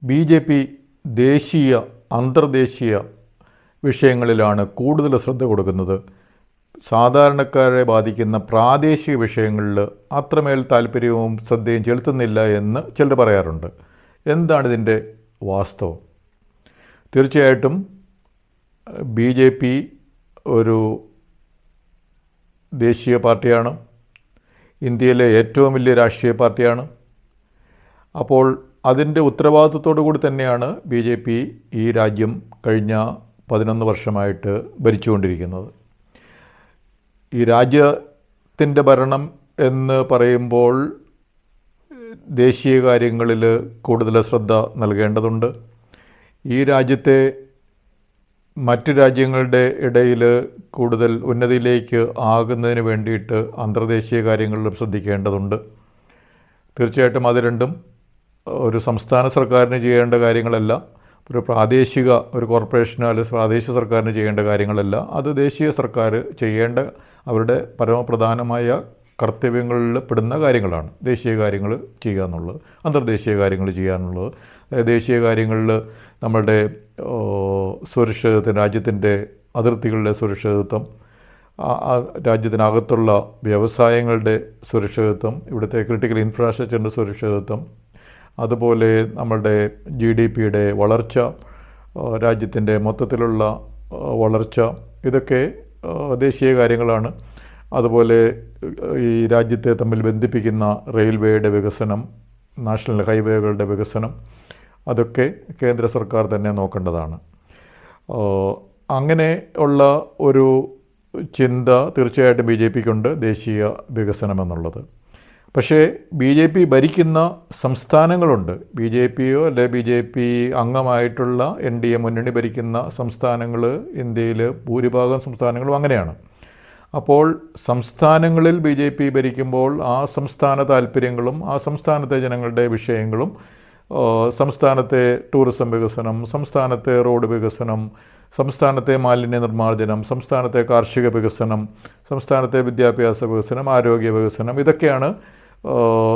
BJP ദേശീയ അന്തർദേശീയ വിഷയങ്ങളിലാണ് കൂടുതൽ ശ്രദ്ധ കൊടുക്കുന്നത്. സാധാരണക്കാരെ ബാധിക്കുന്ന പ്രാദേശിക വിഷയങ്ങളിൽ അത്രമേൽ താല്പര്യവും ശ്രദ്ധയും ചെലുത്തുന്നില്ല എന്ന് ചിലർ പറയാറുണ്ട്. എന്താണ് ഇതിൻ്റെ വാസ്തവം? തീർച്ചയായിട്ടും BJP ഒരു ദേശീയ പാർട്ടിയാണ്, ഇന്ത്യയിലെ ഏറ്റവും വലിയ രാഷ്ട്രീയ പാർട്ടിയാണ്. അപ്പോൾ അതിൻ്റെ ഉത്തരവാദിത്വത്തോടു കൂടി തന്നെയാണ് BJP ഈ രാജ്യം കഴിഞ്ഞ 11 വർഷമായിട്ട് ഭരിച്ചുകൊണ്ടിരിക്കുന്നത്. ഈ രാജ്യത്തിൻ്റെ ഭരണം എന്ന് പറയുമ്പോൾ ദേശീയ കാര്യങ്ങളിൽ കൂടുതൽ ശ്രദ്ധ നൽകേണ്ടതുണ്ട്. ഈ രാജ്യത്തെ മറ്റ് രാജ്യങ്ങളുടെ ഇടയിൽ കൂടുതൽ ഉന്നതിയിലേക്ക് ആകുന്നതിന് വേണ്ടിയിട്ട് അന്തർദേശീയ കാര്യങ്ങളിലും ശ്രദ്ധിക്കേണ്ടതുണ്ട്. തീർച്ചയായിട്ടും അത് രണ്ടും ഒരു സംസ്ഥാന സർക്കാരിന് ചെയ്യേണ്ട കാര്യങ്ങളല്ല, ഒരു പ്രാദേശിക ഒരു കോർപ്പറേഷനോ അല്ലെങ്കിൽ പ്രാദേശിക സർക്കാരിന് ചെയ്യേണ്ട കാര്യങ്ങളല്ല. അത് ദേശീയ സർക്കാർ ചെയ്യേണ്ട അവരുടെ പരമപ്രധാനമായ കർത്തവ്യങ്ങളിൽ പെടുന്ന കാര്യങ്ങളാണ്. ദേശീയ കാര്യങ്ങൾ ചെയ്യുക എന്നുള്ളത്, അന്തർദേശീയ കാര്യങ്ങൾ ചെയ്യാനുള്ളത്. ദേശീയ കാര്യങ്ങളിൽ നമ്മളുടെ സുരക്ഷിതത്വം, രാജ്യത്തിൻ്റെ അതിർത്തികളുടെ സുരക്ഷിതത്വം, രാജ്യത്തിനകത്തുള്ള വ്യവസായങ്ങളുടെ സുരക്ഷിതത്വം, ഇവിടുത്തെ ക്രിട്ടിക്കൽ ഇൻഫ്രാസ്ട്രക്ചറിൻ്റെ സുരക്ഷിതത്വം, അതുപോലെ നമ്മളുടെ GDPയുടെ വളർച്ച, രാജ്യത്തിൻ്റെ മൊത്തത്തിലുള്ള വളർച്ച, ഇതൊക്കെ ദേശീയ കാര്യങ്ങളാണ്. അതുപോലെ ഈ രാജ്യത്തെ തമ്മിൽ ബന്ധിപ്പിക്കുന്ന റെയിൽവേയുടെ വികസനം, നാഷണൽ ഹൈവേകളുടെ വികസനം, അതൊക്കെ കേന്ദ്ര സർക്കാർ തന്നെ നോക്കേണ്ടതാണ്. അങ്ങനെ ഉള്ള ഒരു ചിന്ത തീർച്ചയായിട്ടും BJPക്കുണ്ട്, ദേശീയ വികസനം എന്നുള്ളത്. പക്ഷേ BJP ഭരിക്കുന്ന സംസ്ഥാനങ്ങളുണ്ട്. BJPയോ അല്ലെ BJP അംഗമായിട്ടുള്ള NDA മുന്നണി ഭരിക്കുന്ന സംസ്ഥാനങ്ങൾ ഇന്ത്യയിൽ ഭൂരിഭാഗം സംസ്ഥാനങ്ങളും അങ്ങനെയാണ്. അപ്പോൾ സംസ്ഥാനങ്ങളിൽ BJP ഭരിക്കുമ്പോൾ ആ സംസ്ഥാന താല്പര്യങ്ങളും ആ സംസ്ഥാനത്തെ ജനങ്ങളുടെ വിഷയങ്ങളും, സംസ്ഥാനത്തെ ടൂറിസം വികസനം, സംസ്ഥാനത്തെ റോഡ് വികസനം, സംസ്ഥാനത്തെ മാലിന്യ നിർമ്മാർജ്ജനം, സംസ്ഥാനത്തെ കാർഷിക വികസനം, സംസ്ഥാനത്തെ വിദ്യാഭ്യാസ വികസനം, ആരോഗ്യ വികസനം, ഇതൊക്കെയാണ്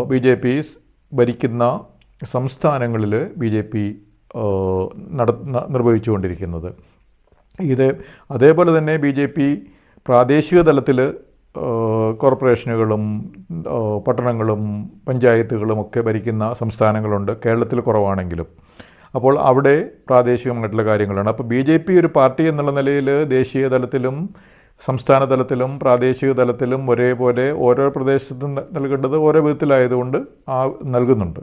BJP ഭരിക്കുന്ന സംസ്ഥാനങ്ങളിൽ BJP നിർവഹിച്ചുകൊണ്ടിരിക്കുന്നത്. അതേപോലെ തന്നെ BJP പ്രാദേശിക തലത്തിൽ കോർപ്പറേഷനുകളും പട്ടണങ്ങളും പഞ്ചായത്തുകളും ഒക്കെ ഭരിക്കുന്ന സംസ്ഥാനങ്ങളുണ്ട്, കേരളത്തിൽ കുറവാണെങ്കിലും. അപ്പോൾ അവിടെ പ്രാദേശികമായിട്ടുള്ള കാര്യങ്ങളാണ്. അപ്പോൾ BJP ഒരു പാർട്ടി എന്നുള്ള നിലയിൽ ദേശീയ തലത്തിലും സംസ്ഥാന തലത്തിലും പ്രാദേശിക തലത്തിലും ഒരേപോലെ ഓരോ പ്രദേശത്തും നൽകേണ്ടത് ഓരോ വിധത്തിലായതുകൊണ്ട് നൽകുന്നുണ്ട്.